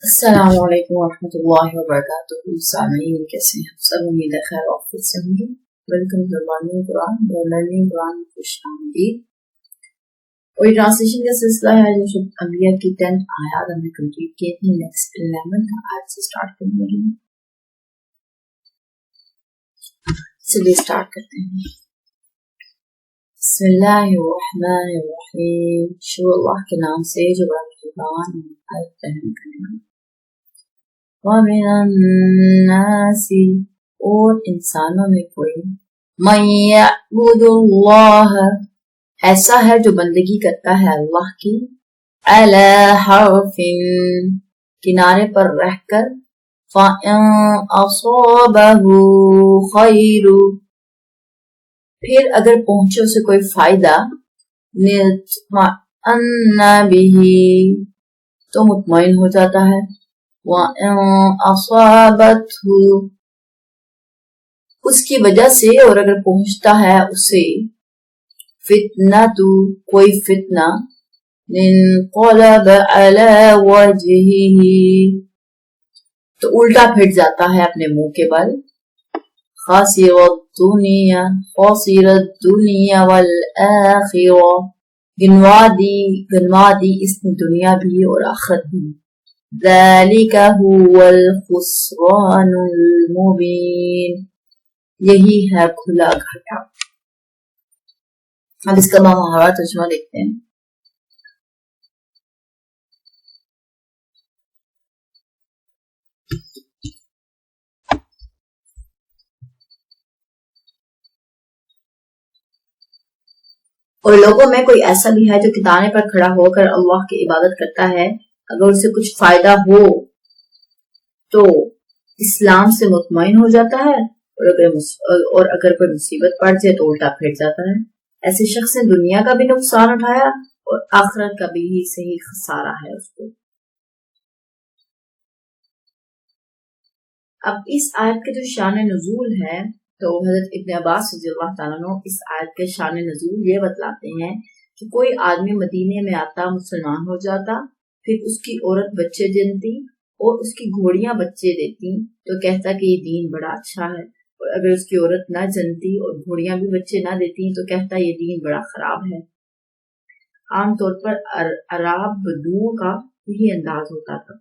السلام علیکم ورحمۃ اللہ وبرکاتہ. سامعین کیسے ہیں سب؟ امید ہے خیر وقت سے ہوں گے. Welcome to learning Quran. Learning Quran میں خوش آمدید. اور یہ ٹرانسلیشن کا سلسلہ ہے جو سورۃ انبیاء کی 10 آیات ہم نے کمپلیٹ کی تھی. نیکسٹ 11 آیت سے اسٹارٹ کرنے لگے. چلیے اسٹارٹ کرتے ہیں. بسم اللہ الرحمن الرحیم. شروع اللہ کے نام سے جو بڑا مہربان رحم کرنے والا. وَمِنَ النَّاسِ اور انسانوں میں کوئی مَن يَعْبُدُ اللَّهَ ایسا ہے جو بندگی کرتا ہے اللہ کی عَلَى حَرْفٍ کنارے پر رہ کر فَإِنْ أَصَابَهُ خَيْرٌ پھر اگر پہنچے اسے کوئی فائدہ اطمأنَّ بِهِ تو مطمئن ہو جاتا ہے. وَإِنْ أَصَابَتْهُ اس کی وجہ سے اور اگر پہنچتا ہے اسے فِتْنَةُ کوئی فتنہ انقلب عَلَى وَجْهِهِ تو الٹا پھٹ جاتا ہے اپنے منہ کے بل. خَاسِرَ الدُّنْيَا وَالْآخِرَةِ گنوا دی اس دنیا بھی اور آخرت بھی. ذَلِكَ هُوَ الْخُسْرَانُ الْمُبِينُ یہی ہے کھلا گھاٹا. اب اس کا محاورہ ترجمہ دیکھتے ہیں. اور لوگوں میں کوئی ایسا بھی ہے جو کتانے پر کھڑا ہو کر اللہ کی عبادت کرتا ہے. اگر اسے کچھ فائدہ ہو تو اسلام سے مطمئن ہو جاتا ہے اور اگر کوئی مصیبت پڑ جائے تو الٹا پھٹ جاتا ہے. ایسے شخص نے دنیا کا بھی نقصان اٹھایا اور آخرت کا بھی صحیح خسارہ ہے اس کو. اب اس آیت کے جو شان نزول ہے تو حضرت ابن عباس رضی اللہ تعالیٰ عنہ اس آیت کے شان نزول یہ بتلاتے ہیں کہ کوئی آدمی مدینے میں آتا، مسلمان ہو جاتا، پھر اس کی عورت بچے جنتی اور اس کی گھوڑیاں بچے دیتی تو کہتا کہ یہ دین بڑا اچھا ہے. اور اگر اس کی عورت نہ جنتی اور گھوڑیاں بھی بچے نہ دیتی تو کہتا یہ دین بڑا خراب ہے. عام طور پر عرب بدوؤں کا یہی انداز ہوتا تھا.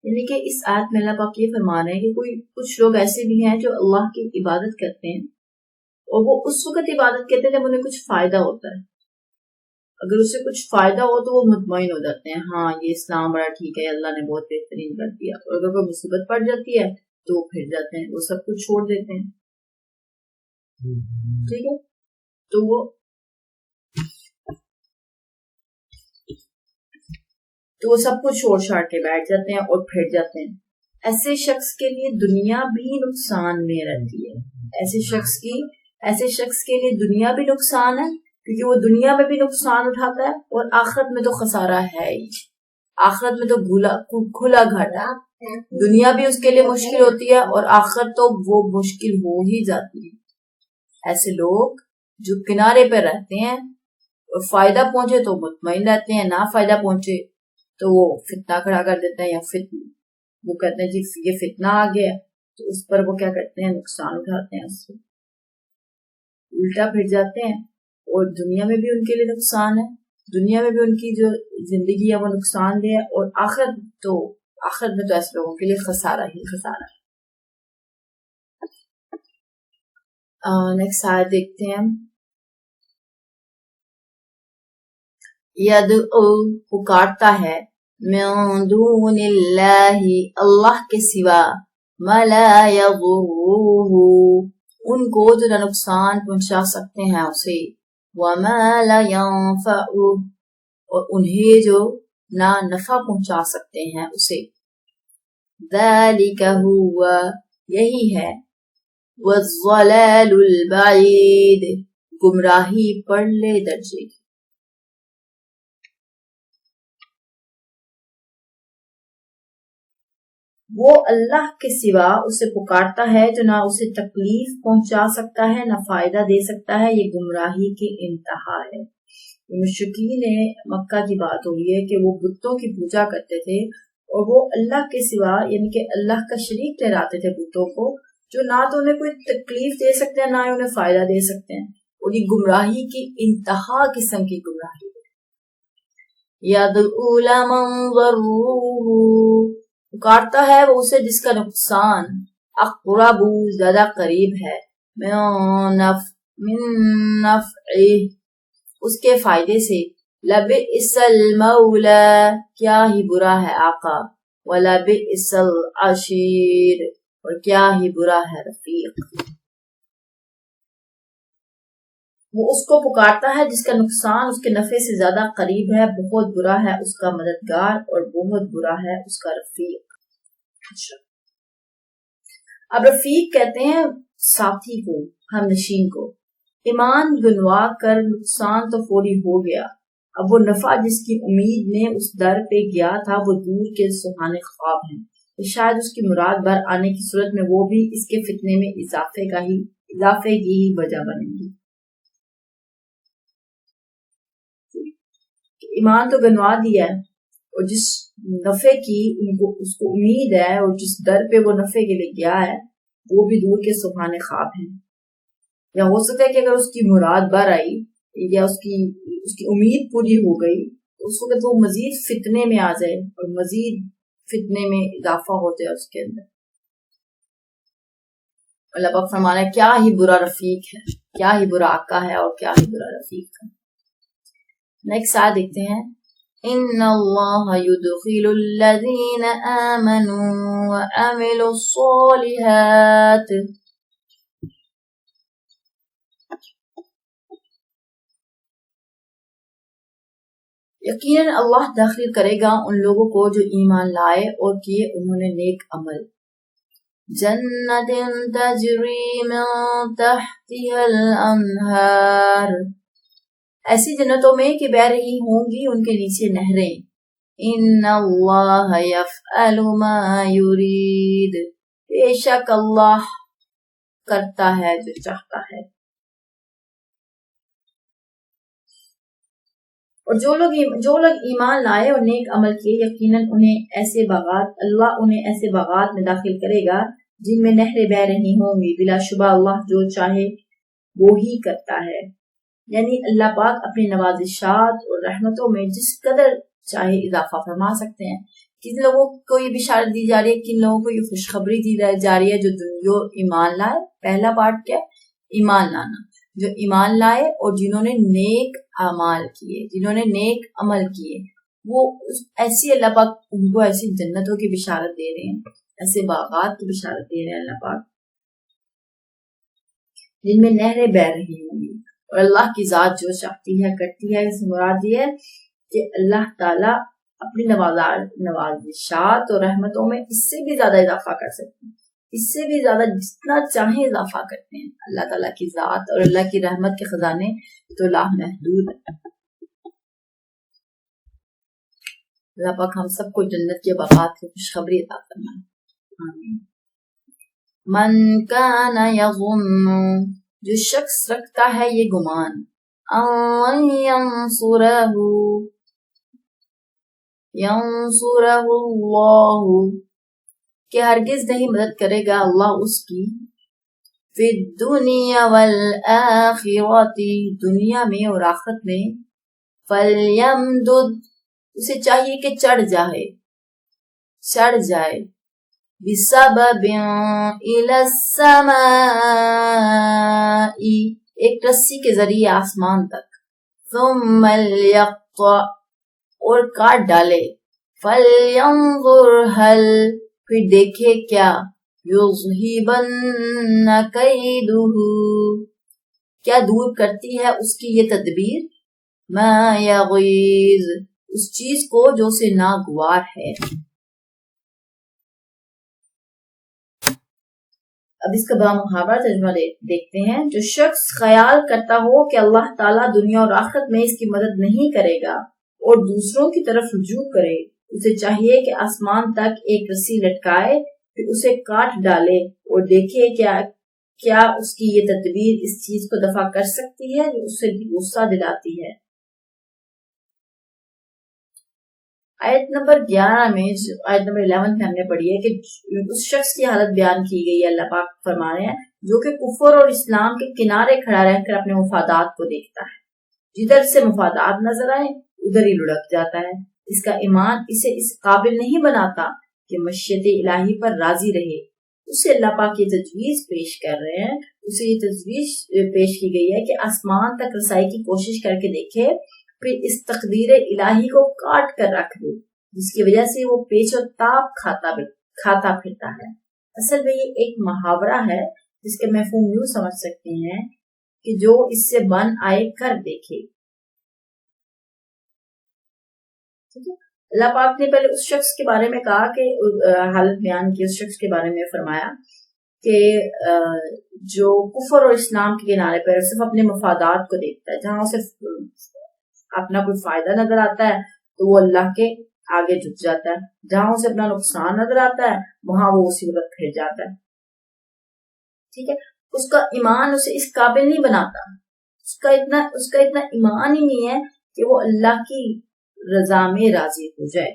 یعنی کہ اس آیت میں اللہ پاک یہ فرما رہے ہیں کہ کچھ لوگ ایسے بھی ہیں جو اللہ کی عبادت کرتے ہیں اور وہ اس وقت عبادت کرتے ہیں جب انہیں کچھ فائدہ ہوتا ہے. اگر اسے کچھ فائدہ ہو تو وہ مطمئن ہو جاتے ہیں، ہاں یہ اسلام بڑا ٹھیک ہے، اللہ نے بہت بہترین کر دیا. اور اگر کوئی مصیبت پڑ جاتی ہے تو وہ پھر جاتے ہیں، وہ سب کچھ چھوڑ دیتے ہیں. ٹھیک ہے، تو وہ سب کچھ چھوڑ چھاڑ کے بیٹھ جاتے ہیں اور پھر جاتے ہیں. ایسے شخص کے لیے دنیا بھی نقصان میں رہتی ہے. ایسے شخص کے لیے دنیا بھی نقصان ہے کیونکہ وہ دنیا میں بھی نقصان اٹھاتا ہے اور آخرت میں تو خسارہ ہے ہی. آخرت میں تو کھلا گھاٹا. دنیا بھی اس کے لیے مشکل ہوتی ہے اور آخرت تو وہ مشکل ہو ہی جاتی ہے. ایسے لوگ جو کنارے پہ رہتے ہیں اور فائدہ پہنچے تو مطمئن رہتے ہیں، نہ فائدہ پہنچے تو وہ فتنہ کھڑا کر دیتے ہیں، یا وہ کہتے ہیں جی یہ فتنہ آ گیا تو اس پر وہ کیا کرتے ہیں، نقصان اٹھاتے ہیں، اس سے الٹا پھر جاتے ہیں. اور دنیا میں بھی ان کے لیے نقصان ہے، دنیا میں بھی ان کی جو زندگی ہے وہ نقصان دہ ہے، اور آخرت میں تو ایسے لوگوں کے لیے خسارہ ہی خسارہ ہے. نیکسٹ آیت دیکھتے ہیں. یدعو پکارتا ہے من دون اللہ کے سوا ما لا یضرہ ان کو جو نہ نقصان پہنچا سکتے ہیں اسے، وما لا ینفعہ اور انہیں جو نہ نفع پہنچا سکتے ہیں اسے. ذالک ہوا یہی ہے، والضلال البعید گمراہی پرلے درجے کی. وہ اللہ کے سوا اسے پکارتا ہے جو نہ اسے تکلیف پہنچا سکتا ہے نہ فائدہ دے سکتا ہے. یہ گمراہی کی انتہا ہے. مشرکین مکہ کی بات ہو رہی ہے کہ وہ بتوں کی پوجا کرتے تھے اور وہ اللہ کے سوا یعنی کہ اللہ کا شریک ٹھہراتے تھے بتوں کو، جو نہ تو انہیں کوئی تکلیف دے سکتے ہیں نہ ہی انہیں فائدہ دے سکتے ہیں. اور یہ گمراہی کی انتہا قسم کی گمراہی ہے. یدعو لمن ضروہ، پکارتا ہے وہ اسے جس کا نقصان اقرب زیادہ قریب ہے، من نفعہ اس کے فائدے سے، لبئس المولا کیا ہی برا ہے آقا، ولبئس العشیر اور کیا ہی برا ہے رفیق. وہ اس کو پکارتا ہے جس کا نقصان اس کے نفع سے زیادہ قریب ہے، بہت برا ہے اس کا مددگار اور بہت برا ہے اس کا رفیق. اچھا، اب رفیق کہتے ہیں ساتھی کو، ہم نشین کو. ایمان گنوا کر نقصان تو فوری ہو گیا، اب وہ نفع جس کی امید میں اس در پہ گیا تھا وہ دور کے سہانے خواب ہیں. شاید اس کی مراد بھر آنے کی صورت میں وہ بھی اس کے فتنے میں اضافے کی ہی وجہ بنے گی. ایمان تو گنوا دیا ہے اور جس نفع کی اس کو امید ہے اور جس در پہ وہ نفع کے لیے گیا ہے وہ بھی دور کے سبحان خواب ہیں. یا ہو سکتا ہے کہ اگر اس کی مراد بر آئی یا اس کی امید پوری ہو گئی اس وقت وہ مزید فتنے میں آ جائے اور مزید فتنے میں اضافہ ہو جائے اس کے اندر. اللہ پاک فرمانا ہے کیا ہی برا رفیق ہے، کیا ہی برا آقا ہے اور کیا ہی برا رفیق ہے. نیکسٹ آیت دیکھتے ہیں. ان اللہ یدخل الذین آمنوا وعملوا الصالحات، یقیناً اللہ داخل کرے گا ان لوگوں کو جو ایمان لائے اور کیے انہوں نے نیک عمل. جنت تجری من تحتها الانہار، ایسی جنتوں میں کہ بہ رہی ہوں گی ان کے نیچے نہریں. ان اللہ یفعل ما یرید، بے شک اللہ کرتا ہے جو چاہتا ہے. اور جو لوگ ایمان لائے اور نیک عمل کیے یقیناً اللہ انہیں ایسے باغات میں داخل کرے گا جن میں نہریں بہ رہی ہوں گی. بلا شبہ اللہ جو چاہے وہ ہی کرتا ہے. یعنی اللہ پاک اپنی نوازشات اور رحمتوں میں جس قدر چاہے اضافہ فرما سکتے ہیں. کن لوگوں کو یہ بشارت دی جا رہی ہے، کن لوگوں کو یہ خوشخبری دی جا رہی ہے جو ایمان لائے. پہلا پارٹ کیا؟ ایمان لانا. جو ایمان لائے اور جنہوں نے نیک اعمال کیے، جنہوں نے نیک عمل کیے، وہ ایسی اللہ پاک ان کو ایسی جنتوں کی بشارت دے رہے ہیں، ایسے باغات کی بشارت دے رہے ہیں اللہ پاک جن میں نہریں بہ رہی ہوں گی. اور اللہ کی ذات جو چاہتی ہے کرتی ہے. اس مراد یہ ہے کہ اللہ تعالیٰ اپنی نوازشات اور رحمتوں میں اس سے بھی زیادہ اضافہ کر سکتے ہیں، اس سے بھی زیادہ جتنا چاہیں اضافہ کرتے ہیں. اللہ تعالیٰ کی ذات اور اللہ کی رحمت کے خزانے تو لامحدود ہیں. اللہ پاک ہم سب کو جنت کے باغات کی خوشخبری عطا فرمائے. آمین. من کان یظن، جو شخص رکھتا ہے یہ گمان، ان ینصرہ اللہ، کہ ہرگز نہیں مدد کرے گا اللہ اس کی، فی الدنیا والآخرۃ، دنیا میں اور آخرت میں، فلیمدد، اسے چاہیے کہ چڑھ جائے بسبب الی السماء، ایک رسی کے ذریعے آسمان تک، ثم لیقطع، اور کاٹ ڈالے، فلینظر هل، پھر دیکھے کیا، یذہبن کیدہ، کیا دور کرتی ہے اس کی یہ تدبیر، ما یغیظ، اس چیز کو جو اسے ناگوار ہے. اب اس کا بڑا محاورہ ترجمہ دیکھتے ہیں. جو شخص خیال کرتا ہو کہ اللہ تعالیٰ دنیا اور آخرت میں اس کی مدد نہیں کرے گا اور دوسروں کی طرف رجوع کرے، اسے چاہیے کہ آسمان تک ایک رسی لٹکائے، پھر اسے کاٹ ڈالے اور دیکھے کیا اس کی یہ تدبیر اس چیز کو دفع کر سکتی ہے جو اسے غصہ دلاتی ہے. آیت نمبر 11 میں، آیت نمبر 11 میں ہم نے پڑھی ہے کہ اس شخص کی حالت بیان کی گئی ہے. اللہ پاک فرما رہے ہیں جو کہ کفر اور اسلام کے کنارے کھڑا رہ کر اپنے مفادات کو دیکھتا ہے، جدھر سے مفادات نظر آئے ادھر ہی لڑک جاتا ہے. اس کا ایمان اسے اس قابل نہیں بناتا کہ مشیت الہی پر راضی رہے. اسے اللہ پاک یہ تجویز پیش کر رہے ہیں، اسے یہ تجویز پیش کی گئی ہے کہ آسمان تک رسائی کی کوشش کر کے دیکھے، پھر اس تقدیر الہی کو کاٹ کر رکھ دے جس کی وجہ سے وہ پیچ و تاب کھاتا پھرتا ہے. اصل میں یہ ایک محاورہ ہے جس کے مفہوم یوں سمجھ سکتے ہیں کہ جو اس سے بن آئے کر دیکھے. اللہ پاک نے پہلے اس شخص کے بارے میں کہا کہ حالت بیان کی، اس شخص کے بارے میں فرمایا کہ جو کفر اور اسلام کے کنارے پر صرف اپنے مفادات کو دیکھتا ہے، جہاں صرف اپنا کوئی فائدہ نظر آتا ہے تو وہ اللہ کے آگے جھک جاتا ہے، جہاں اسے اپنا نقصان نظر آتا ہے وہاں وہ اسی وقت پھر جاتا ہے. ٹھیک ہے، اس کا ایمان اسے اس قابل نہیں بناتا، اس کا اتنا ایمان ہی نہیں ہے کہ وہ اللہ کی رضا میں راضی ہو جائے،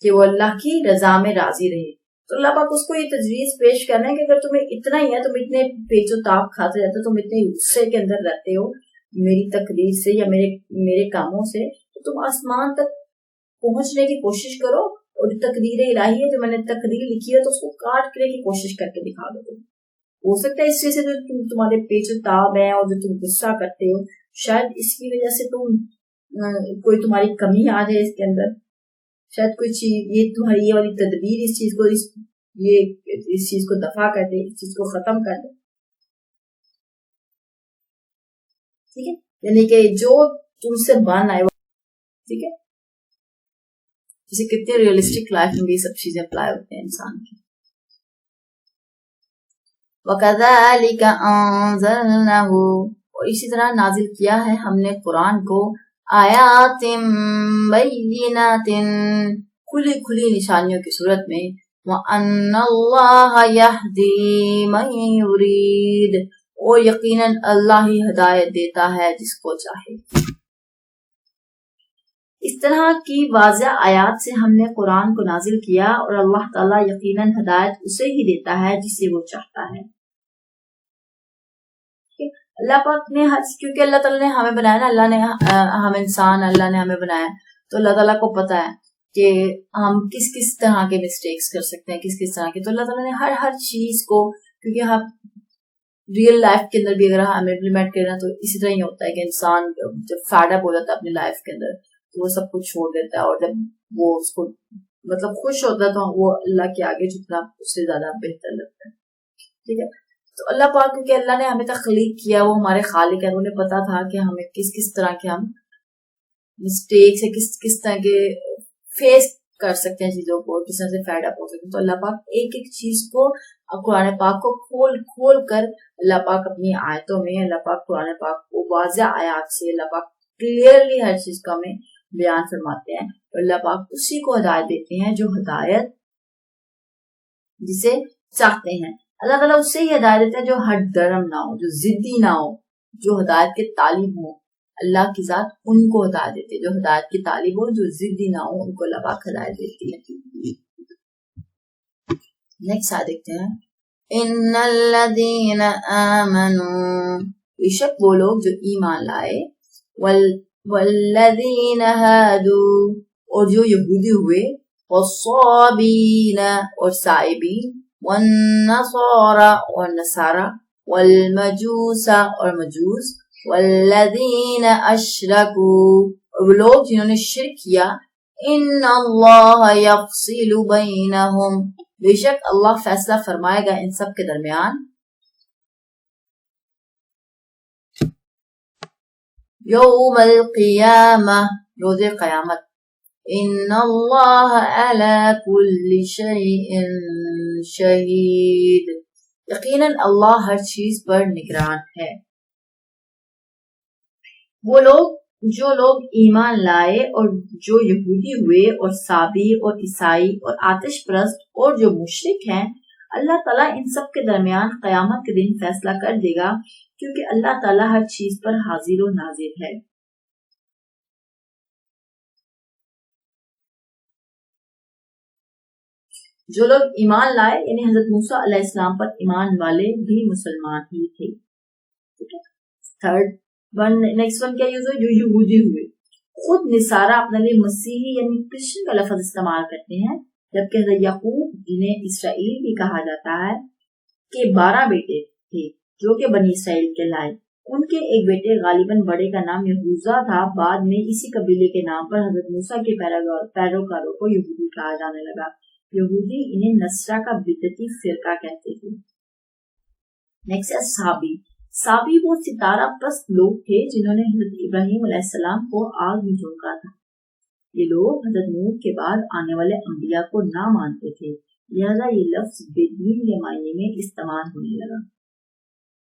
کہ وہ اللہ کی رضا میں راضی رہے. تو اللہ پاک اس کو یہ تجویز پیش کرنا ہے کہ اگر تمہیں اتنا ہی ہے، تم اتنے پیچ و تاب کھاتے رہتے ہو، تم اتنے غصے کے اندر رہتے ہو میری تقریر سے یا میرے کاموں سے، تو تم آسمان تک پہنچنے کی کوشش کرو، اور تقدیر الہی ہے جو میں نے تقدیر لکھی ہے تو اس کو کاٹ کرنے کی کوشش کر کے دکھا دو. ہو سکتا ہے اس چیز سے جو تمہارے پیچ و تاب ہے اور جو تم غصہ کرتے ہو، شاید اس کی وجہ سے کوئی تمہاری کمی آ جائے اس کے اندر، شاید کوئی چیز یہ والی تدبیر اس چیز کو دفع کر دے، اس چیز کو ختم کر دے. ٹھیک ہے، یعنی کہ جو تم سے بن آئے. ٹھیک ہے، جیسے کتنے ریئلسٹک لائف میں بھی سب چیزیں اپلائی ہوتے ہیں انسان کی. وَكَذَلِكَ أَنزَلْنَاهُ، اور اسی طرح نازل کیا ہے ہم نے قرآن کو، آیات بینات، کھلی کھلی نشانیوں کی صورت میں، وَأَنَّ اللَّهَ يَهْدِي مَن يُرِيدُ، اور یقیناً اللہ ہی ہدایت دیتا ہے جس کو چاہے. اس طرح کی واضح آیات سے ہم نے قرآن کو نازل کیا، اور اللہ تعالیٰ یقیناً ہدایت اسے ہی دیتا ہے جسے وہ چاہتا ہے. اللہ پاک نے کیونکہ اللہ تعالیٰ نے ہمیں بنایا نا، اللہ نے ہم انسان، اللہ نے ہمیں بنایا، تو اللہ تعالیٰ کو پتا ہے کہ ہم کس کس طرح کے مسٹیکس کر سکتے ہیں، کس کس طرح کے. تو اللہ تعالیٰ نے ہر چیز کو، کیونکہ ہم ریئل لائف کے اندر بھی اگر ہم امپلیمنٹ کریں تو اسی طرح ہی ہوتا ہے کہ انسان جب فیڈ اپ ہو جاتا ہے اپنی لائف کے اندر تو وہ سب کچھ چھوڑ دیتا ہے، اور جب وہ اس کو مطلب خوش ہوتا ہے تو وہ اللہ کے آگے جھکنا اس سے زیادہ بہتر لگتا ہے. ٹھیک ہے، تو اللہ پاک کیونکہ اللہ نے ہمیں تخلیق کیا، وہ ہمارے خالق ہیں، انہیں پتا تھا کہ ہمیں کس طرح کے ہم مسٹیکس ہے، کس طرح کے فیس کر سکتے ہیں چیزوں کو، کس طرح سے فیڈ اپ ہو سکتے ہیں. تو اللہ پاک ایک چیز کو، قرآن پاک کو کھول کر اللہ پاک اپنی آیتوں میں، اللہ پاک قرآن پاک کو واضح آیات سے اللہ پاک کلیئرلی ہر چیز کا ہمیں بیان فرماتے ہیں. اللہ پاک اسی کو ہدایت دیتے ہیں جو ہدایت جسے چاہتے ہیں. اللہ تعالیٰ اس سے ہی ہدایت دیتا ہے جو ہر درم نہ ہو، جو ضدی نہ ہو، جو ہدایت کے طالب ہو. اللہ کی ذات ان کو ہدایت دیتے، جو ہدایت کے طالب ہو، جو ضدی نہ ہو، ان کو اللہ پاک ہدایت دیتی ہے. نیکسٹ آیت دیکھتے ہیں. ان الذین آمنوا، بے شک وہ لوگ جو ایمان لائے، والذین ہادوا، اور جو یہودی ہوئے، والصابین، اور سائبین، والنصارى، اور نصارى، والمجوس، اور مجوس، والذین اشرکوا، اور وہ لوگ جنہوں نے شرک کیا. ان اللہ یفصل بینہم، بے شک اللہ فیصلہ فرمائے گا ان سب کے درمیان. یوم القیامہ، روز قیامت. ان اللہ علی کل شیء شہید، یقیناً اللہ ہر چیز پر نگران ہے. وہ لوگ جو لوگ ایمان لائے اور جو یہودی ہوئے اور صابی اور عیسائی اور آتش پرست اور جو مشرک ہیں، اللہ تعالیٰ ان سب کے درمیان قیامت کے دن فیصلہ کر دے گا، کیونکہ اللہ تعالیٰ ہر چیز پر حاضر و ناظر ہے. جو لوگ ایمان لائے یعنی حضرت موسیٰ علیہ السلام پر ایمان والے بھی مسلمان ہی تھے. تھرڈ ون نیکسٹ ون کیا یوز ہوئے؟ جو یہودی ہوئے. خود نصارہ اپنے لیے مسیحی یعنی کرسچن کا لفظ استعمال کرتے ہیں، جبکہ حضرت یعقوب جنہیں اسرائیل بھی کہا جاتا ہے کے 12 بیٹے تھے جو کہ بنی اسرائیل کے لائے. ان کے ایک بیٹے غالباً بڑے کا نام یہوذا تھا. بعد میں اسی قبیلے کے نام پر حضرت موسیٰ کے پیروکاروں کو یہودی کہا جانے لگا. یہودی انہیں نصرہ کا بدعتی فرقہ کہتے تھے. نیکسٹ ہے صابی. صابی وہ ستارہ پرست لوگ تھے جنہوں نے حضرت ابراہیم علیہ السلام کو آگ میں جھونکا تھا. یہ لوگ حضرت نوح کے بعد آنے والے انبیاء کو نہ مانتے تھے، لہذا یہ لفظ بے دین کے معنی میں استعمال ہونے لگا.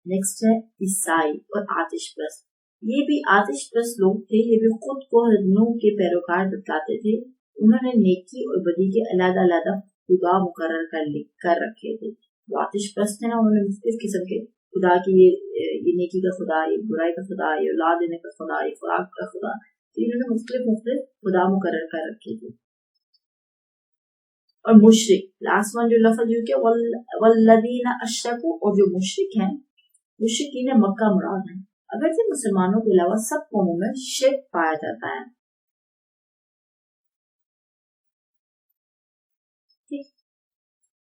نیکسٹ ہے عیسائی اور آتش پرست. یہ بھی آتش پرست لوگ تھے. یہ بھی خود کو حضرت نوح کے پیروکار بتلاتے تھے. انہوں نے نیکی اور بدی کے علیحدہ علیحدہ خدا مقرر کر رکھے تھے. جو آتش پرست ہیں نا، انہوں نے مختلف قسم کے خدا کی یہ نیکی کا خدا، یہ برائی کا خدا، یہ اولاد دینے کا خدا، یہ خوراک کا خدا، انہوں نے مختلف خدا مقرر کر رکھے تھے. اور مشرک، لاسٹ ون جو لفظ جو کہ والذین اشرکوا، اور جو مشرک ہیں، مشرکین مکہ مراد ہیں. اگرچہ مسلمانوں کے علاوہ سب قوموں میں شرک پایا جاتا ہے.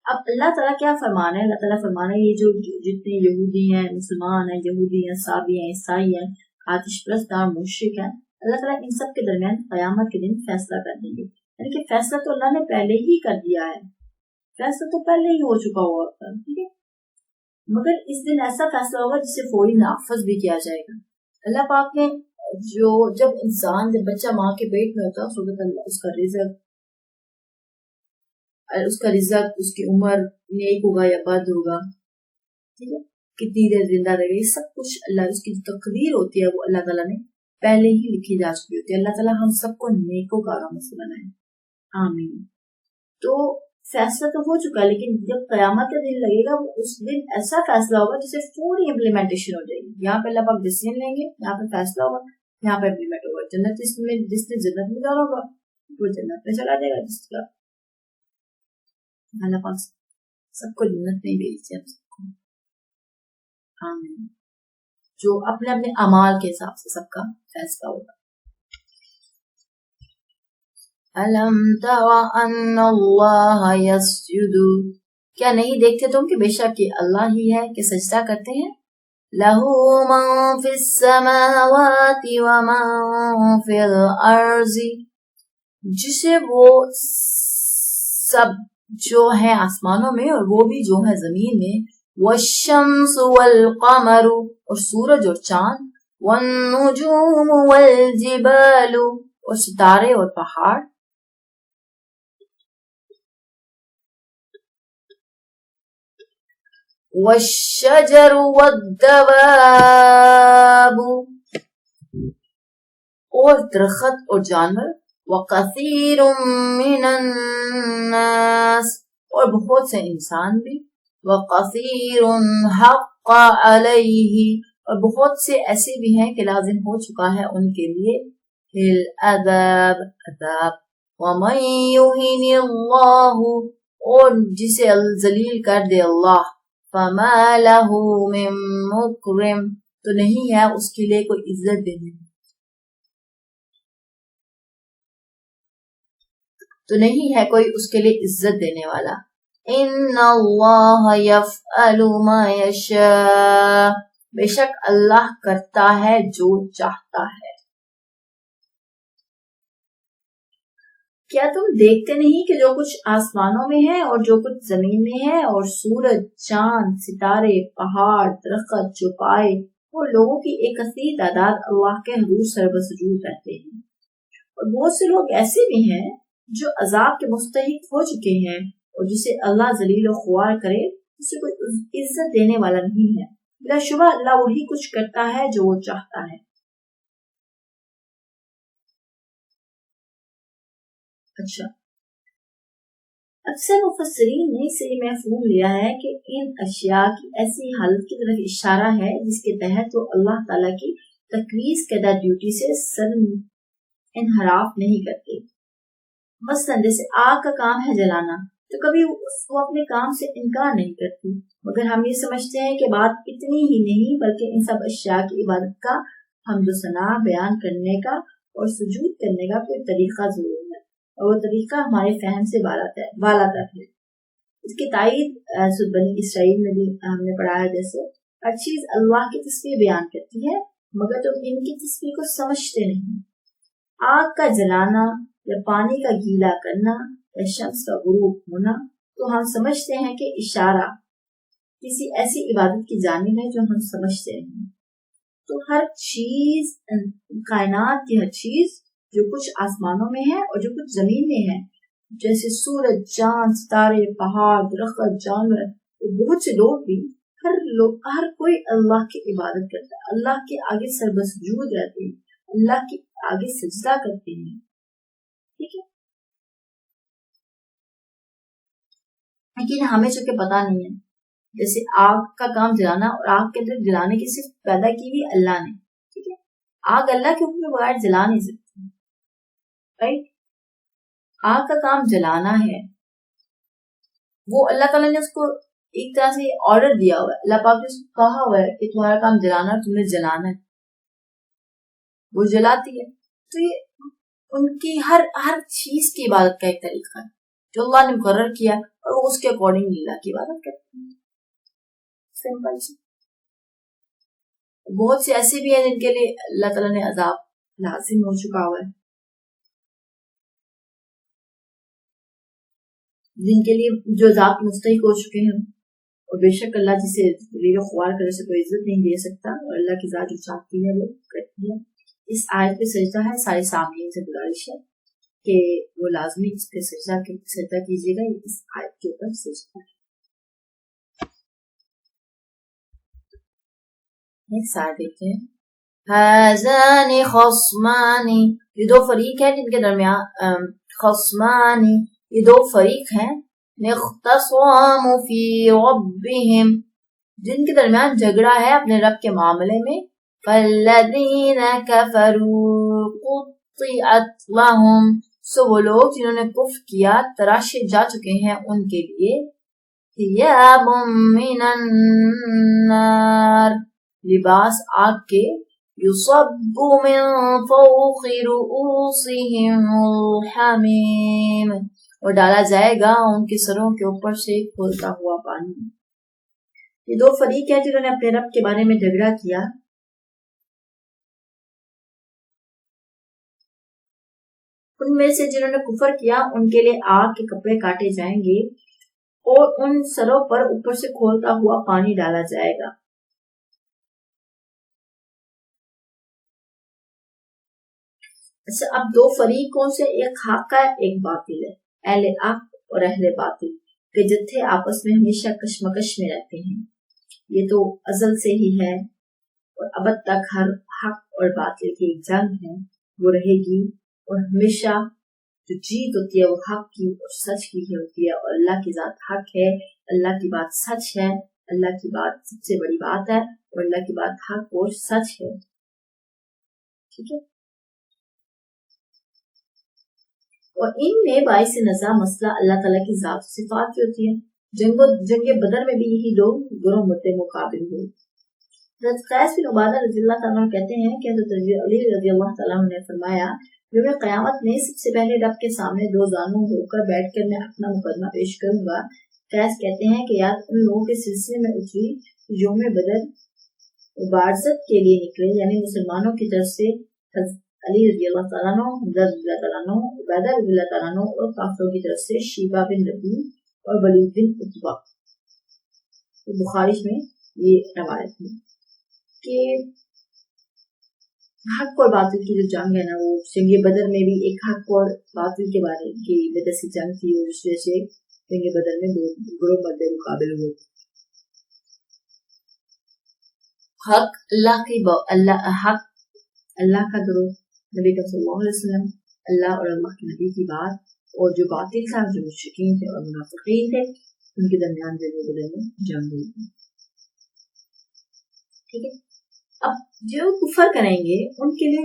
اب اللہ تعالیٰ کیا فرمانا ہے؟ اللہ تعالیٰ فرمانا ہے یہ جو جتنے یہودی ہیں، مسلمان ہیں، یہودی ہیں، صابی ہیں، عیسائی ہیں، آتش پرست اور مشرک ہیں، اللہ تعالیٰ ان سب کے درمیان قیامت کے دن فیصلہ کر دیں گے. یعنی کہ فیصلہ تو اللہ نے پہلے ہی کر دیا ہے، فیصلہ تو پہلے ہی ہو چکا ہوا ہوتا ہے، ٹھیک ہے، مگر اس دن ایسا فیصلہ ہوگا جسے فوری نافذ بھی کیا جائے گا. اللہ پاک نے جب انسان جب بچہ ماں کے پیٹ میں ہوتا ہے، اللہ اس کا رزق، اس کی عمر نیک ہوگا یا بد ہوگا، ٹھیک ہے، کتنی دیر زندہ رہے گا، یہ سب کچھ اللہ اس کی تقدیر ہوتی ہے وہ اللہ تعالیٰ نے پہلے ہی لکھی جا چکی ہوتی ہے. اللہ تعالیٰ ہم سب کو نیکوکاروں میں سے بنائے، آمین. تو فیصلہ تو ہو چکا ہے، لیکن جب قیامت کا دن لگے گا اس دن ایسا فیصلہ ہوگا جسے فوری امپلیمنٹیشن ہو جائے گی. یہاں پہ اللہ پاک ڈیسیژن لیں گے، یہاں پہ فیصلہ ہوگا، یہاں پہ امپلیمنٹ ہوگا. جنت جس نے جنت میں جانا ہوگا وہ جنت میں چلا جائے گا. جس کا اللہ پاک سب کو جنت میں بھیج دے، آمین. جو اپنے اپنے اعمال کے حساب سے سب کا فیصلہ ہوگا. الم تر ان اللہ یسجد، کیا نہیں دیکھتے تم کہ بے شک یہ اللہ ہی ہے کہ سجدہ کرتے ہیں. لہ من فی السماوات ومن فی الارض، جسے وہ سب جو ہے آسمانوں میں اور وہ بھی جو ہے زمین میں. والشمس والقمر، اور سورج اور چاند. والنجوم والجبال، اور ستارے اور پہاڑ. والشجر والدواب، اور درخت اور جانور. وَكَثِيرٌ مِّنَ النَّاسِ، اور بہت سے انسان بھی. وَكَثِيرٌ حَقَّ عَلَيْهِ، اور بہت سے ایسے بھی ہیں کہ لازم ہو چکا ہے ان کے لیے العذاب، عذاب. وَمَن يُهِنِ اللَّهُ، اور جسے ذلیل کر دے اللہ. فَمَا لَهُ مِن مُكْرِمٍ، تو نہیں ہے اس کے لیے کوئی عزت دینے، تو نہیں ہے کوئی اس کے لیے عزت دینے والا. ان اللہ یفعل ما یشاء، بے شک اللہ کرتا ہے جو چاہتا ہے. کیا تم دیکھتے نہیں کہ جو کچھ آسمانوں میں ہے اور جو کچھ زمین میں ہے، اور سورج، چاند، ستارے، پہاڑ، درخت، چوپائے اور لوگوں کی ایک کثیر تعداد اللہ کے حضور سربسجود رہتے ہیں. اور بہت سے لوگ ایسے بھی ہیں جو عذاب کے مستحق ہو چکے ہیں، اور جسے اللہ ذلیل و خوار کرے اسے کوئی عزت دینے والا نہیں ہے. بلا شبہ اللہ وہی کچھ کرتا ہے جو وہ چاہتا ہے. اچھا، اکثر مفسرین نے اسے محفوظ لیا ہے کہ ان اشیاء کی ایسی حالت کی طرف اشارہ ہے جس کے تحت وہ اللہ تعالیٰ کی تقویض کردہ ڈیوٹی سے سر انحراف نہیں کرتے. مثلاً جیسے آگ کا کام ہے جلانا، تو کبھی وہ اپنے کام سے انکار نہیں کرتی، مگر ہم یہ سمجھتے ہیں کہ بات اتنی ہی نہیں بلکہ ان سب اشیاء کی عبادت کا حمد و ثنا بیان کرنے کا اور سجود کرنے کا کوئی طریقہ ضرور ہے، اور وہ طریقہ ہمارے فہم سے بالاتر ہے۔ اس کی تائید سورۃ بنی اسرائیل میں بھی ہم نے پڑھا ہے، جیسے ہر چیز اللہ کی تسبیح بیان کرتی ہے مگر تم ان کی تسبیح کو سمجھتے نہیں۔ آگ کا جلانا یا پانی کا گیلا کرنا یا شمس کا غروب ہونا تو ہم سمجھتے ہیں کہ اشارہ کسی ایسی عبادت کی جانب ہے جو ہم سمجھتے نہیں۔ تو ہر چیز، کائنات کی ہر چیز، جو کچھ آسمانوں میں ہے اور جو کچھ زمین میں ہے، جیسے سورج، چاند، ستارے، پہاڑ، درخت، جانور، بہت سے لوگ بھی، ہر کوئی اللہ کی عبادت کرتا ہے، اللہ کے آگے سربسجود رہتے ہیں، اللہ کے آگے سجدہ کرتے ہیں، ٹھیک ہے۔ لیکن ہمیں چونکہ پتا نہیں ہے، جیسے آگ کا کام جلانا، اور آگ کے اندر جلانے کی صرف پیدا کی بھی اللہ نے، ٹھیک ہے۔ آگ اللہ کے حکم کے بغیر جلا نہیں سکتی، رائٹ۔ آگ کا کام جلانا ہے، وہ اللہ تعالیٰ نے اس کو ایک طرح سے آرڈر دیا ہوا ہے، اللہ پاک نے اس کو کہا ہوا ہے کہ تمہارا کام جلانا، تم نے جلانا ہے، وہ جلاتی ہے۔ تو یہ ان کی ہر چیز کی عبادت کا ایک طریقہ ہے جو اللہ نے مقرر کیا، اور وہ اس کے اکارڈنگ اللہ کی عبادت کرتے ہیں، سمپل سی۔ بہت سے ایسے بھی ہیں جن کے لیے اللہ تعالیٰ نے عذاب لازم ہو چکا ہوا ہے، جن کے لیے جو عذاب مستحق ہو چکے ہیں، اور بے شک اللہ جسے ذلیل و خوار کرے سے کوئی عزت نہیں دے سکتا، اور اللہ کی ذات جو چاہتی ہے وہ کرتی ہے۔ اس آیت پہ سجدہ ہے، سارے سامعین سے گزارش ہے کہ وہ لازمی اس پہ سجدہ کیجیے گا، اس آیت کے اوپر سجدہ ہے۔ ایک ساتھ دیکھتے ہیں، ہذان خصمان، یہ دو فریق ہیں جن کے درمیان، خصمان یہ دو فریق ہیں، اختصموا فی ربہم جن کے درمیان جھگڑا ہے اپنے رب کے معاملے میں، فالذین کفروا قطعت لہم، سو وہ لوگ جنہوں نے کفر کیا تراشے جا چکے ہیں ان کے لیے، ثیاب من النار لباس آگ کے، یصب من فوق رؤوسہم الحمیم اور ڈالا جائے گا ان کے سروں کے اوپر سے کھولتا ہوا پانی۔ یہ دو فریق ہیں جنہوں نے اپنے رب کے بارے میں جھگڑا کیا۔ ان میں سے جنہوں نے کفر کیا ان کے لیے آگ کے کپڑے کاٹے جائیں گے اور ان سروں پر اوپر سے کھولتا ہوا پانی ڈالا جائے گا۔ اچھا، اب دو فریق کون سے؟ ایک حق ہے، ایک باطل ہے، اہل حق اور اہل باطل کے جتھے آپس میں ہمیشہ کشمکش میں رہتے ہیں۔ یہ تو ازل سے ہی ہے اور ابد تک ہر حق اور باطل کی ایک جنگ ہے، وہ رہے گی، اور ہمیشہ جو جیت ہوتی ہے وہ حق کی اور سچ کی ہی ہوتی ہے، اور اللہ کی ذات حق ہے، اللہ کی بات سچ ہے، اللہ کی بات سب سے بڑی بات ہے، اور اللہ کی بات حق اور سچ ہے، ٹھیک ہے۔ اور ان میں باعث نزاع مسئلہ اللہ تعالیٰ کی ذات و صفات کی ہوتی ہے۔ جنگ بدر میں بھی یہی دو گروہ مدے مقابل ہوئے۔ حضرت قیس بن عبادہ رضی اللہ تعالیٰ کہتے ہیں کہ حضرت علی رضی اللہ تعالیٰ نے فرمایا، یوم قیامت میں سب سے پہلے رب کے سامنے دو زانوں ہو کر بیٹھ کر میں اپنا مقدمہ پیش کروں گا۔ قیس کہتے ہیں کہ یاد ان لوگوں کے سلسلے میں اتری یوم بدر مبارزت کے لیے نکلے، یعنی مسلمانوں کی طرف سے علی رضی اللہ تعالیٰ عنہ، حمزہ رضی اللہ تعالیٰ عنہ، عبیدہ رضی اللہ تعالیٰ عنہ، اور کافروں کی طرف سے شیبہ بن ربیع اور ولید بن عتبہ۔ بخاری میں یہ روایت ہے کہ حق اور باطل کی جو جنگ ہے نا، وہ جنگ بدر میں بھی ایک حق اور باطل کے بارے کی وجہ سے جنگ تھی، اور اس وجہ سے جنگ بدر میں دو گروہ مد مقابل ہوئے۔ حق اللہ کا گروہ، نبی صلی اللہ علیہ وسلم، اللہ اور اللہ کے نبی کی بات، اور جو باطل تھا، جو مشرکین تھے اور منافقین تھے، ان کے درمیان جنگ بدر میں جنگ ہوئی تھی، ٹھیک ہے۔ اب جو کفر کریں گے ان کے لیے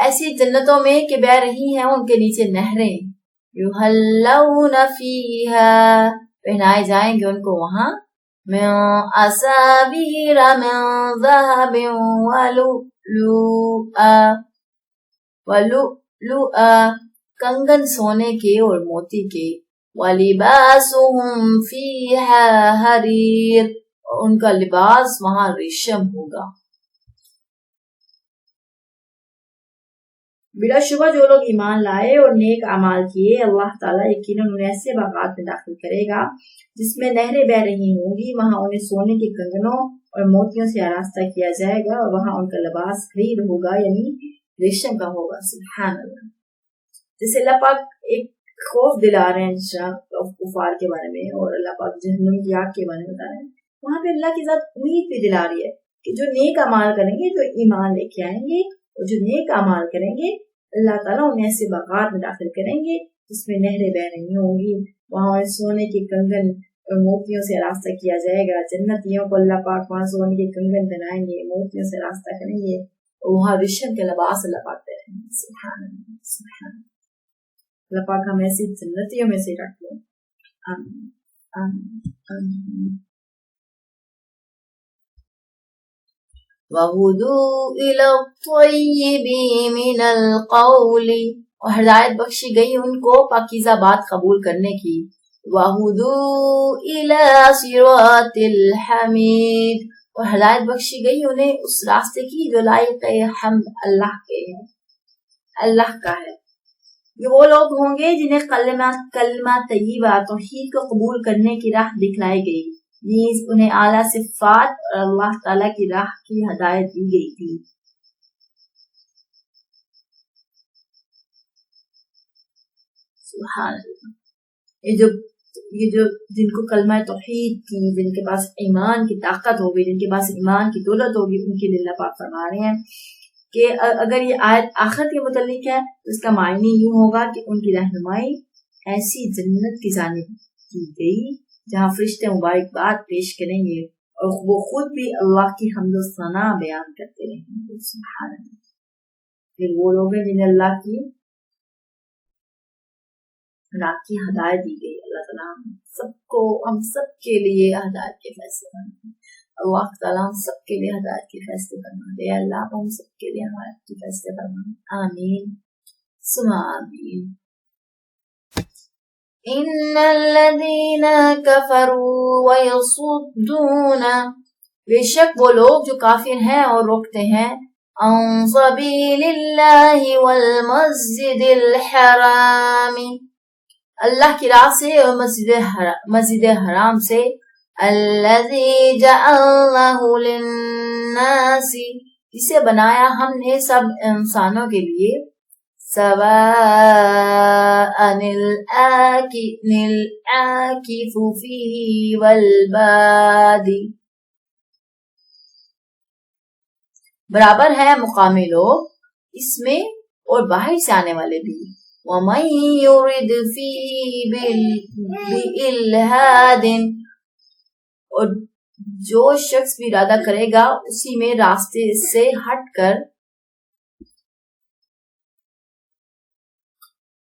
ایسی جنتوں میں کہ بہ رہی ہیں ان کے نیچے نہریں، یحلون فیہا پہنائے جائیں گے ان کو وہاں، من اساویر من ذہب ولؤلؤا کنگن سونے کے اور موتی کے، وَلِبَاسُهُمْ فِيهَا حَرِيرٌ اور ان کا لباس وہاں ریشم ہوگا۔ بلا شبہ جو لوگ ایمان لائے اور نیک اعمال کیے، اللہ تعالیٰ یقیناً انہیں ایسے باغات میں داخل کرے گا جس میں نہریں بہ رہی ہوں گی، وہاں انہیں سونے کے کنگنوں اور موتیوں سے آراستہ کیا جائے گا، اور وہاں ان کا لباس حریر ہوگا یعنی ریشم کا ہوگا۔ سبحان اللہ۔ جیسے اللہ پاک ایک خوف دلا رہے ہیں کفار کے بارے میں، اور اللہ پاک جہنم کی آگ کے بارے میں بتا رہے ہیں، وہاں پہ اللہ کی ذات امید بھی دلا رہی ہے کہ جو نیک اعمال کریں گے، جو ایمان لے کے آئیں گے اور جو نیک اعمال کریں گے، اللہ تعالیٰ انہیں ایسے باغات میں داخل کریں گے جس میں نہریں بہ رہی ہوں گی، وہاں سونے کے کنگن اور موتیوں سے راستہ کیا جائے گا۔ جنتیوں کو اللہ پاک وہاں سونے کے کنگن بنائیں گے، موتیوں سے راستہ کریں گے، اور وہاں ریشم کے لباس اللہ پاک دے رہے ہیں۔ سبحان اللہ، سبحان اللہ۔ اللہ پاک ہمیں ایسی جنتیوں میں سے رکھ لیں۔ آمین آمین آمین۔ وَهُدُوا إِلَى الطَّيِّبِ مِنَ الْقَوْلِ اور ہدایت بخشی گئی ان کو پاکیزہ بات قبول کرنے کی۔ وَهُدُوا إِلَى صِرَاطِ الْحَمِيدِ اور ہدایت بخشی گئی انہیں اس راستے کی جو لائق حمد اللہ کے ہے، اللہ کا ہے۔ یہ وہ لوگ ہوں گے جنہیں کلمہ طیبہ توحید کو قبول کرنے کی راہ دکھلائی گئی، نیز انہیں اعلیٰ صفات اور اللہ تعالیٰ کی راہ کی ہدایت دی گئی تھی۔ سبحان اللہ۔ یہ جو جن کو کلمہ توحید کی، جن کے پاس ایمان کی طاقت ہوگی، جن کے پاس ایمان کی دولت ہوگی، ان کے لیے اللہ پاک فرما رہے ہیں کہ اگر یہ آیت آخرت کے متعلق ہے تو اس کا معنی یوں ہوگا کہ ان کی رہنمائی ایسی جنت کی جانب کی گئی جہاں فرشتے مبارکباد پیش کریں گے اور وہ خود بھی اللہ کی حمد و ثنا بیان کرتے رہیں گے۔ سبحان اللہ۔ پھر وہ لوگ ہیں جنہیں اللہ کی ہدایت دی گئی۔ اللہ تعالیٰ ہم سب کے لیے ہدایت کے فیصلے کریں۔ اللہ تعالیٰ ہم سب کے لیے ہدایت کے فیصلے فرما دے۔ اللہ ہم سب کے لیے ہدایت کے فیصلے فرما۔ آمین ثم آمین۔ ان الذین کفروا ویصدون بے شک وہ لوگ جو کافر ہیں اور روکتے ہیں عن سبیل اللہ والمسجد الحرام اللہ کی راہ سے اور مسجد حرام سے، الذی جعلناہ للناس جسے بنایا ہم نے سب انسانوں کے لیے، سواء الآکف فیہ والبادی برابر ہے مقامی لوگ اس میں اور باہر سے آنے والے بھی۔ وَمَن يُرِدْ فِيهِ بِإِلْحَادٍ اور جو شخص بھی ارادہ کرے گا اسی میں راستے سے ہٹ کر،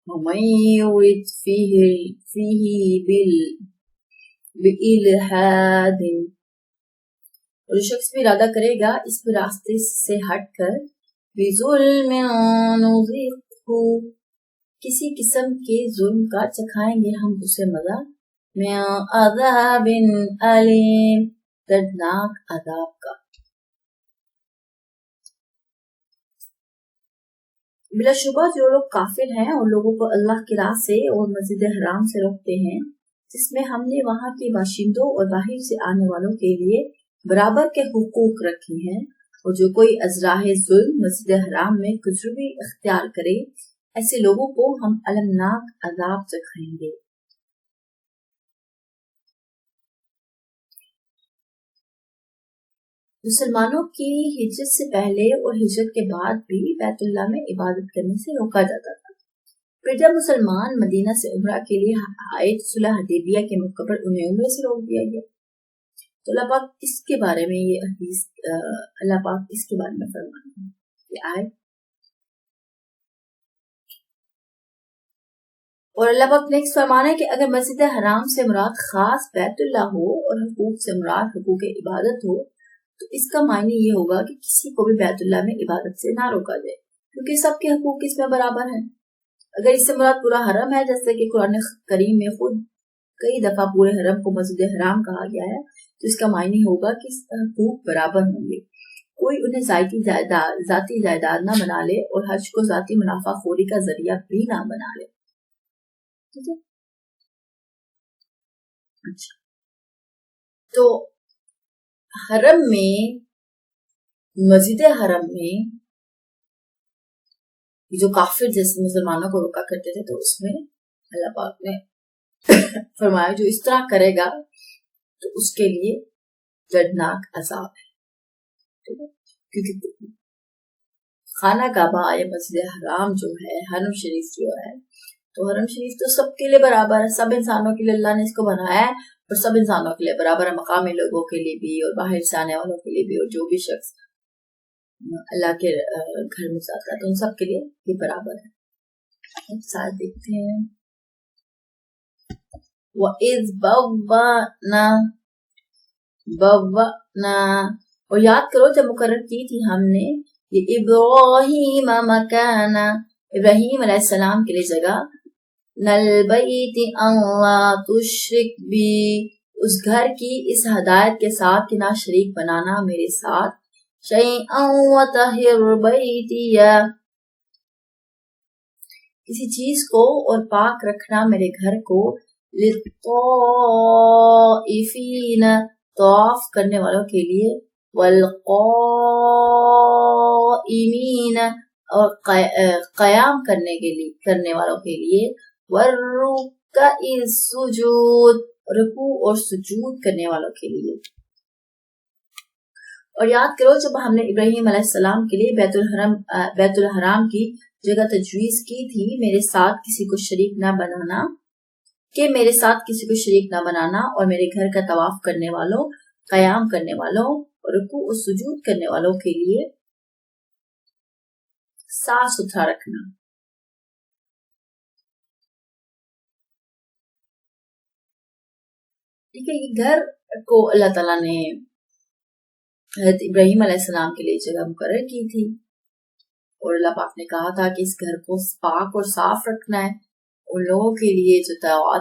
وَمَن يُرِدْ فِيهِ بِإِلْحَادٍ اور جو شخص بھی ارادہ کرے گا اس میں راستے سے ہٹ کر، بِظُلْمٍ نُذِقْهُ کسی قسم کے ظلم کا چکھائیں گے ہم اسے مزہ، من عذاب علیم دردناک عذاب کا۔ بلا شبہ جو لوگ کافر ہیں اور لوگوں کو اللہ کی راہ سے اور مسجد حرام سے روکتے ہیں، جس میں ہم نے وہاں کے باشندوں اور باہر سے آنے والوں کے لیے برابر کے حقوق رکھے ہیں، اور جو کوئی از راہ ظلم مسجد حرام میں کچھ بھی اختیار کرے ایسے لوگوں کو ہم المناک عذاب چکھائیں گے۔ مسلمانوں کی ہجرت سے پہلے اور ہجرت کے بعد بھی بیت اللہ میں عبادت کرنے سے روکا جاتا تھا، پھر جب مسلمان مدینہ سے عمرہ کے لیے آئے صلح حدیبیہ کے موقع پر انہیں عمرے سے روک دیا گیا۔ تو اللہ پاک اس کے بارے میں یہ حدیث اللہ پاک اس کے بارے میں فرماتے ہیں کہ آئے اور اللہ پاک نیکسٹ فرمانا ہے کہ اگر مسجد حرام سے مراد خاص بیت اللہ ہو اور حقوق سے مراد حقوق عبادت ہو تو اس کا معنی یہ ہوگا کہ کسی کو بھی بیت اللہ میں عبادت سے نہ روکا جائے، کیونکہ سب کے حقوق اس میں برابر ہیں۔ اگر اس سے مراد پورا حرم ہے، جیسے کہ قرآن کریم میں خود کئی دفعہ پورے حرم کو مسجد حرام کہا گیا ہے، تو اس کا معنی ہوگا کہ حقوق برابر ہوں گے، کوئی انہیں ذاتی جائیداد نہ بنا لے اور حج کو ذاتی منافع خوری کا ذریعہ بھی نہ بنا لے۔ اچھا، تو حرم میں، مسجد حرم میں جو کافر جیسے مسلمانوں کو روکا کرتے تھے، تو اس میں اللہ پاک نے فرمایا جو اس طرح کرے گا تو اس کے لیے دردناک عذاب ہے، کیونکہ خانہ کعبہ یا مسجد حرام جو ہے، حرم شریف جو ہے، تو حرم شریف تو سب کے لیے برابر ہے، سب انسانوں کے لیے اللہ نے اس کو بنایا ہے اور سب انسانوں کے لیے برابر ہے، مقامی لوگوں کے لیے بھی اور باہر سے آنے والوں کے لیے بھی، اور جو بھی شخص اللہ کے گھر میں جاتا ہے تو ان سب کے لیے یہ برابر ہے۔ ساتھ دیکھتے ہیں وَإِذْ بَوَّأْنَا، اور یاد کرو جب مقرر کی تھی ہم نے یہ ابراہیم مکانا، ابراہیم علیہ السلام کے لیے جگہ، نَلْبَيْتِ اللہ تشرک بی، اس گھر کی اس ہدایت کے ساتھ کہ نہ شریک بنانا میرے ساتھ، شیئا وطہر بیتیا، کسی چیز کو اور پاک رکھنا میرے گھر کو، للطائفین، طواف کرنے والوں کے لیے، والقائمین، اور قیام کرنے والوں کے لیے، والرکع السجود، رکوع اور سجود کرنے والوں کے لیے۔ اور یاد کرو جب ہم نے ابراہیم علیہ السلام کے لیے بیت الحرام کی جگہ تجویز کی تھی، میرے ساتھ کسی کو شریک نہ بنانا، اور میرے گھر کا طواف کرنے والوں، قیام کرنے والوں، رکوع اور سجود کرنے والوں کے لیے صاف ستھرا رکھنا۔ ٹھیک ہے، یہ گھر کو اللہ تعالیٰ نے حضرت ابراہیم علیہ السلام کے لیے جگہ مقرر کی تھی، اور اللہ پاک نے کہا تھا کہ اس گھر کو پاک اور صاف رکھنا ہے، ان لوگوں کے لیے جو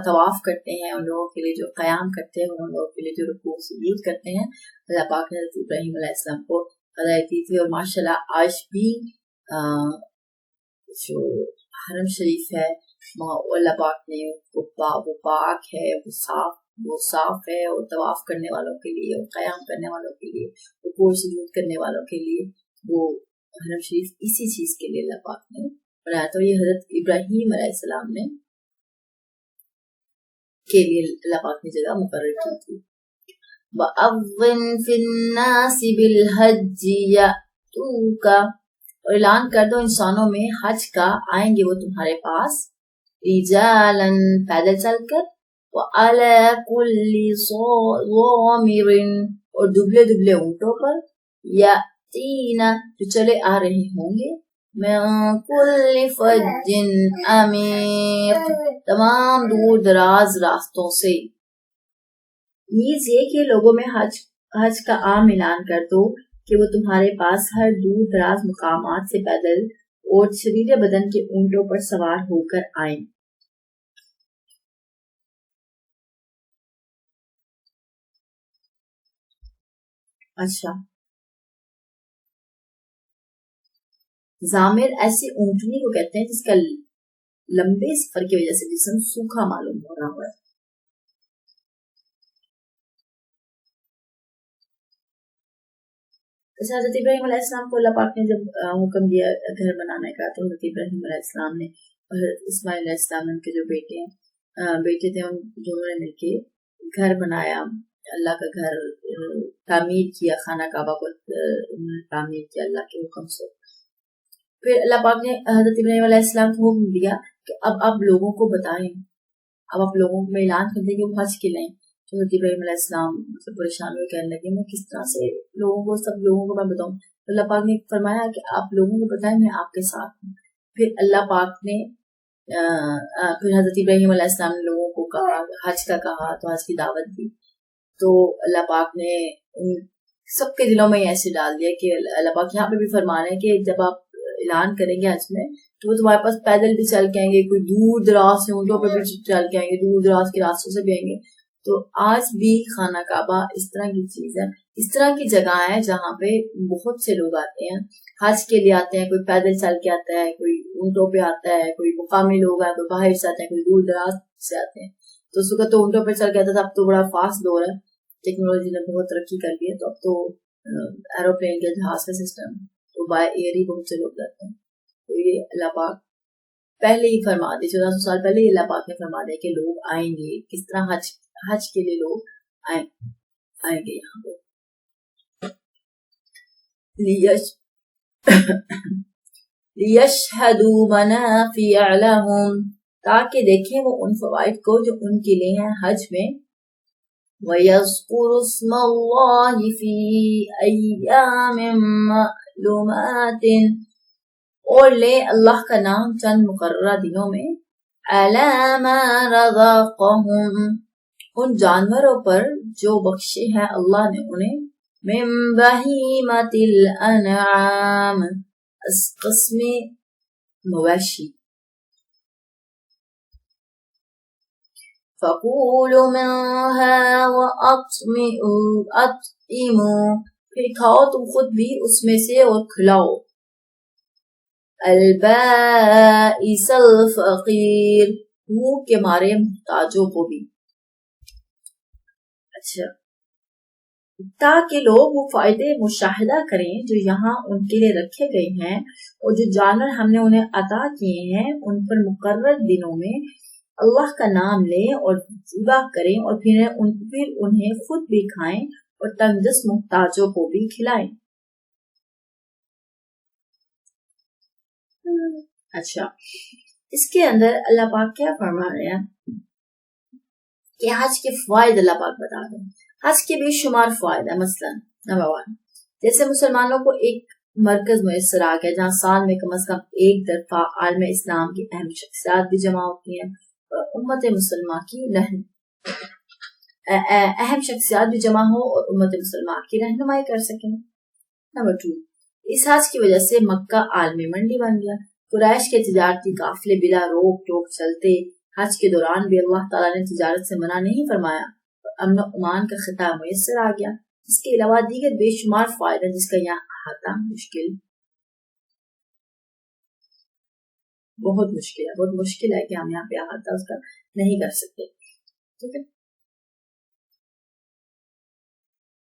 طواف کرتے ہیں، ان لوگوں کے لیے جو قیام کرتے ہیں، ان لوگوں کے لیے جو رکوع سجود کرتے ہیں، اللہ پاک نے حضرت ابراہیم علیہ السلام کو ہدایت دی تھی۔ اور ماشاءاللہ آج بھی جو حرم شریف ہے اللہ پاک نے وہ پاک ہے، وہ صاف ہے، اور طواف کرنے والوں کے لیے اور قیام کرنے والوں کے لیے، رکوع سجود کرنے والوں کے لیے وہ حرم شریف اسی چیز کے لیے اللہ پاک نے بنایا تھا۔ یہ حضرت ابراہیم علیہ السلام نے کے لیے اللہ پاک نے جگہ مقرر کی تھی۔ وَأَذِّن فِي النَّاسِ بِالْحَجِّ يَأْتُوكَ، اور اعلان کر دو انسانوں میں حج کا، آئیں گے وہ تمہارے پاس، رِجَالًا پیدل چل کر، وَعَلَى كُلِّ ضَامِرٍ، اور دبلے دبلے اونٹوں پر، یَأْتِینَ جو چلے آ رہے ہوں گے، مِن كُلِّ فَجٍّ عَمِیقٍ تمام دور دراز راستوں سے۔ نیز یہ کہ لوگوں میں حج کا عام اعلان کر دو کہ وہ تمہارے پاس ہر دور دراز مقامات سے پیدل اور شدید بدن کے اونٹوں پر سوار ہو کر آئیں۔ اچھا، ضامر ایسی اونٹنی کو کہتے ہیں جس کا لمبے سفر کی وجہ سے جسم سوکھا معلوم ہو رہا ہے۔ حضرت ابراہیم علیہ السلام کو اللہ پاک نے جب حکم دیا گھر بنانے کا، تو حضرت ابراہیم علیہ السلام نے اور اسماعیل علیہ السلام ان کے جو بیٹے تھے، ان دونوں نے مل کے گھر بنایا، اللہ کا گھر تعمیر کیا، خانہ کعبہ کو تعمیر کیا اللہ کے حکم سے۔ پھر اللہ پاک نے حضرت ابراہیم علیہ السلام کو حکم دیا کہ اب آپ لوگوں کو بتائیں، اب آپ لوگوں میں اعلان کر دیں کہ وہ حج کے لیں۔ تو حضرت ابراہیم علیہ السلام پریشان ہوئے، کہنے لگے میں کس طرح سے سب لوگوں کو میں بتاؤں؟ اللہ پاک نے فرمایا کہ آپ لوگوں کو بتائیں، میں آپ کے ساتھ ہوں۔ پھر اللہ پاک نے پھر حضرت ابراہیم علیہ السلام نے لوگوں کو کہا، حج کا کہا تو حج کی دعوت دی، تو اللہ پاک نے ان سب کے دلوں میں ایسے ڈال دیا کہ اللہ پاک یہاں پہ بھی فرما رہے ہیں کہ جب آپ اعلان کریں گے حج میں تو وہ تمہارے پاس پیدل بھی چل کے آئیں گے، کوئی دور دراز سے اونٹوں پہ بھی چل کے آئیں گے، دور دراز کے راستوں سے بھی آئیں گے. تو آج بھی خانہ کعبہ اس طرح کی چیز ہے، اس طرح کی جگہ ہے جہاں پہ بہت سے لوگ آتے ہیں، حج کے لیے آتے ہیں، کوئی پیدل چل کے آتا ہے، کوئی اونٹوں پہ آتا ہے، کوئی مقامی لوگ ہیں، کوئی باہر سے آتے ہیں، کوئی دور دراز سے آتے ہیں. تو اس وقت تو اونٹوں پہ چل کے آتا تھا، اب تو بڑا فاسٹ دور ہے، ٹیکنالوجی نے بہت ترقی کر لی ہے، تو اب تو ایروپلین کے جہاز کا سسٹم، تو بائی ایئر ہی بہت سے لوگ جاتے ہیں. تو یہ اللہ پاک پہلے ہی فرما دے، 1400 سال پہلے ہی اللہ پاک نے فرما دیا کہ لوگ آئیں گے، کس طرح حج کے لیے لوگ آئیں گے یہاں پہ. لِيَشْهَدُوا مَنَافِعَ لَهُمْ، تاکہ دیکھیں وہ ان فوائد کو جو ان کے لیے ہیں حج میں. وَيَذْكُرُوا اسْمَ اللَّهِ فِي أَيَّامٍ مَّعْلُومَاتٍ، اور لے اللہ کا نام چند مقررہ دنوں میں. عَلَىٰ مَا رَزَقَهُمْ، ان جانوروں پر جو بخشے ہیں اللہ نے انہیں. من بہیمۃ الانعام، اس قسم مویشی. فَقُولُوا مِنْهَا وَأَطْعِمُوا، پھر کھاؤ تم خود بھی اس میں سے اور کھلاؤ. البائس الفقیر، بھوک کے مارے محتاجوں کو بھی. اچھا، تاکہ لوگ وہ فائدے مشاہدہ کریں جو یہاں ان کے لیے رکھے گئے ہیں، اور جو جانور ہم نے انہیں عطا کیے ہیں ان پر مقرر دنوں میں اللہ کا نام لیں اور ذبح کریں، اور پھر انہیں خود بھی کھائیں اور تنگدست محتاجوں کو بھی کھلائیں. اچھا، اس کے اندر اللہ پاک کیا فرما رہے ہیں کہ حج کے فوائد اللہ پاک بتا رہے ہیں. حج کے بے شمار فوائد ہیں. مثلا نمبر 1، جیسے مسلمانوں کو ایک مرکز میسر آ گیا جہاں سال میں کم از کم ایک دفعہ عالم اسلام کی اہم شخصیات بھی جمع ہوتی ہیں اور امت مسلمہ کی اہم شخصیات بھی جمع ہو اور امت مسلمہ کی رہنمائی کر سکیں. نمبر 2، اس حج کی وجہ سے مکہ عالمی منڈی بن گیا. قریش کے تجارتی قافلے بلا روک ٹوک چلتے. حج کے دوران بھی اللہ تعالیٰ نے تجارت سے منع نہیں فرمایا اور امن و امان کا خطاب میسر آ گیا. اس کے علاوہ دیگر بے شمار فائدہ جس کا یہاں احاطہ بہت مشکل ہے کہ ہم یہاں پہ احاطہ اس کا نہیں کر سکتے. ٹھیک ہے.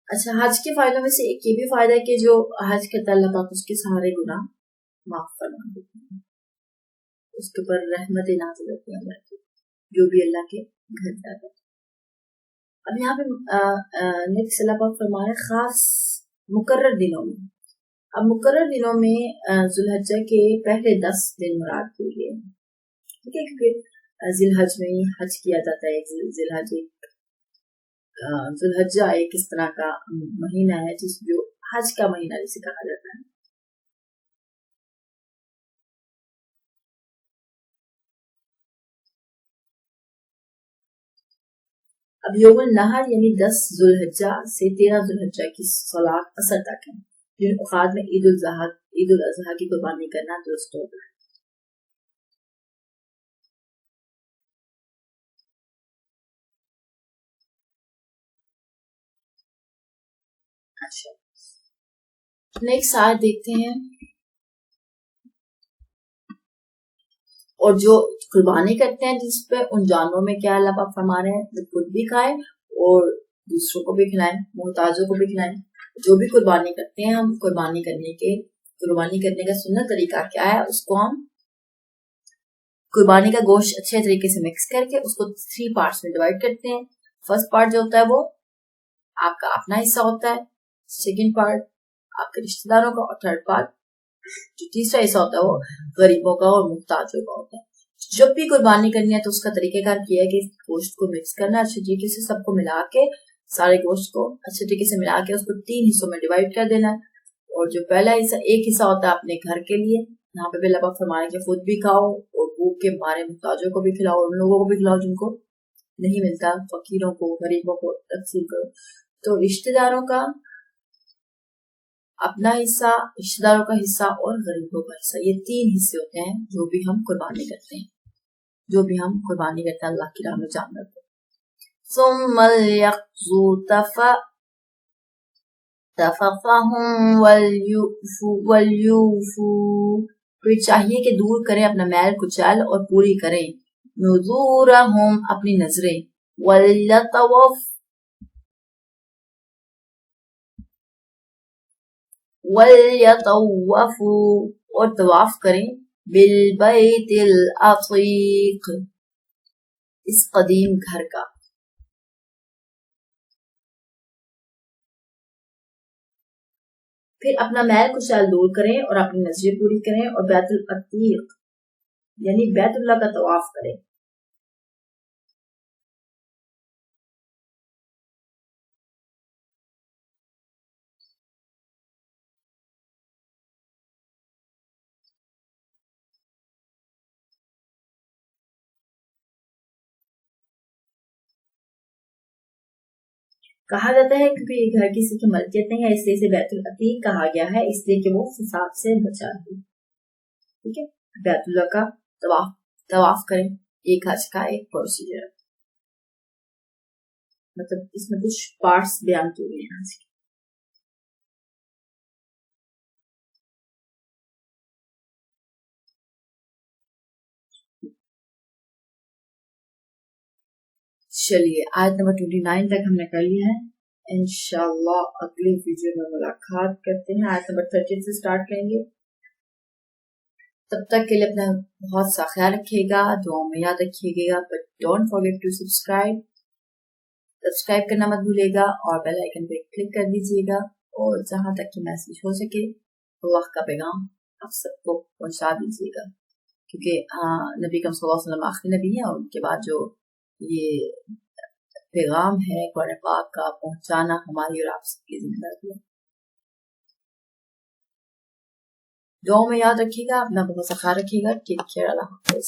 اچھا، حج کے فائدوں میں سے ایک یہ بھی فائدہ ہے کہ جو حج کرتا اللہ پاک اس کے سارے گناہ معاف فرما دیتے ہیں، اس کے اوپر رحمت نازل ہوتی ہے اللہ کی، جو بھی اللہ کے گھر جاتا ہے. اب یہاں پہ نیکسٹ اللہ پاک فرما رہے خاص مقرر دنوں میں. اب مقرر دنوں میں ذوالحجہ کے پہلے 10 دن مراد کے لیے، ٹھیک ہے، کیونکہ ذی الحج میں حج کیا جاتا ہے. ذوالحجہ ایک اس طرح کا مہینہ ہے جس جو حج کا مہینہ جسے کہا جاتا ہے. اب یوم النحر یعنی 10 ذوالحجہ سے 13 ذوالحجہ کی صلاۃ اثر تک ہے، جن اوقات میں عید الاضحیٰ کی قربانی کرنا درست ہوتا ہے. اچھا، نیکسٹ آیت دیکھتے ہیں. اور جو قربانی کرتے ہیں جس پہ ان جانوروں میں کیا اللہ پاک فرما رہے ہیں، خود بھی کھائیں اور دوسروں کو بھی کھلائیں، محتاجوں کو بھی کھلائیں. جو بھی قربانی کرتے ہیں، ہم قربانی کرنے کا سنت طریقہ کیا ہے، اس کو ہم قربانی کا گوشت اچھے طریقے سے مکس کر کے اس کو 3 پارٹس میں ڈیوائڈ کرتے ہیں. فرسٹ پارٹ جو ہوتا ہے وہ آپ کا اپنا حصہ ہوتا ہے، سیکنڈ پارٹ آپ کے رشتہ داروں کا، اور تھرڈ پارٹ جو تیسرا حصہ ہوتا ہے وہ غریبوں کا اور محتاجوں کا ہوتا ہے. جب بھی قربانی کرنی ہے تو اس کا طریقہ کار کیا ہے کہ گوشت کو مکس کرنا، اچھے طریقے سے سب کو ملا کے، سارے گوشت کو اچھے طریقے سے ملا کے اس کو 3 حصوں میں ڈیوائڈ کر دینا. اور جو پہلا حصہ ایک حصہ ہوتا ہے اپنے گھر کے لیے، یہاں پہ بھی اللہ پاک فرمانے کہ خود بھی کھاؤ اور بھوک کے مارے محتاجوں کو بھی کھلاؤ اور ان لوگوں کو بھی کھلاؤ جن کو نہیں ملتا، فقیروں کو، غریبوں کو تقسیم کرو. تو رشتہ داروں کا اپنا حصہ، رشتہ داروں کا حصہ اور غریبوں کا حصہ، یہ 3 حصے ہوتے ہیں جو بھی ہم قربانی کرتے ہیں، جو بھی ہم قربانی کرتے ہیں اللہ کی راہ میں جانور کو. ثم ليقضوا تففهم وليوفوا، پھر چاہیے کہ دور کریں اپنا میل کچیل اور پوری کریں نذورہم اپنی نظریں، وَلْيَطَوَّفُوا اور طواف کریں بالبیت العتیق اس قدیم گھر کا. پھر اپنا میل کچیل دور کریں اور اپنی نظریں پوری کریں اور بیت العتیق یعنی بیت اللہ کا طواف کریں. کہا جاتا ہے کیونکہ یہ گھر کسی کی ملکیت نہیں ہے اس لیے اسے بیت العتیق کہا گیا ہے، اس لیے کہ وہ فساد سے بچا ہے. ٹھیک ہے، بیت اللہ کا طواف کریں، ایک حج کا ایک پروسیجر، مطلب اس میں کچھ پارٹس بیان کیے گئے ہیں. چلیے آیت نمبر 29 تک ہم نے کر لیا ہے. انشاءاللہ اگلی ویڈیو میں ملاقات کرتے ہیں، آیت نمبر 30 سے سٹارٹ کریں گے. تب تک کے لیے اپنا بہت سا خیال رکھیے گا، دعاؤں میں یاد رکھیے گا. But don't forget to subscribe کرنا مت بھولے گا اور بیل آئیکن پہ کلک کر دیجیے گا. اور جہاں تک کہ محسوس ہو سکے اللہ کا پیغام آپ سب کو پہنچا دیجیے گا، کیونکہ نبی کریم صلی اللہ علیہ وسلم آخری نبی ہیں اور ان کے بعد جو یہ پیغام ہے قرآن پاک کا پہنچانا ہماری اور آپ سب کی ذمہ داری ہے. دعاؤں میں یاد رکھیے گا، اپنا بہت سا خیال رکھیے گا. ٹیک کیئر، اللہ حافظ.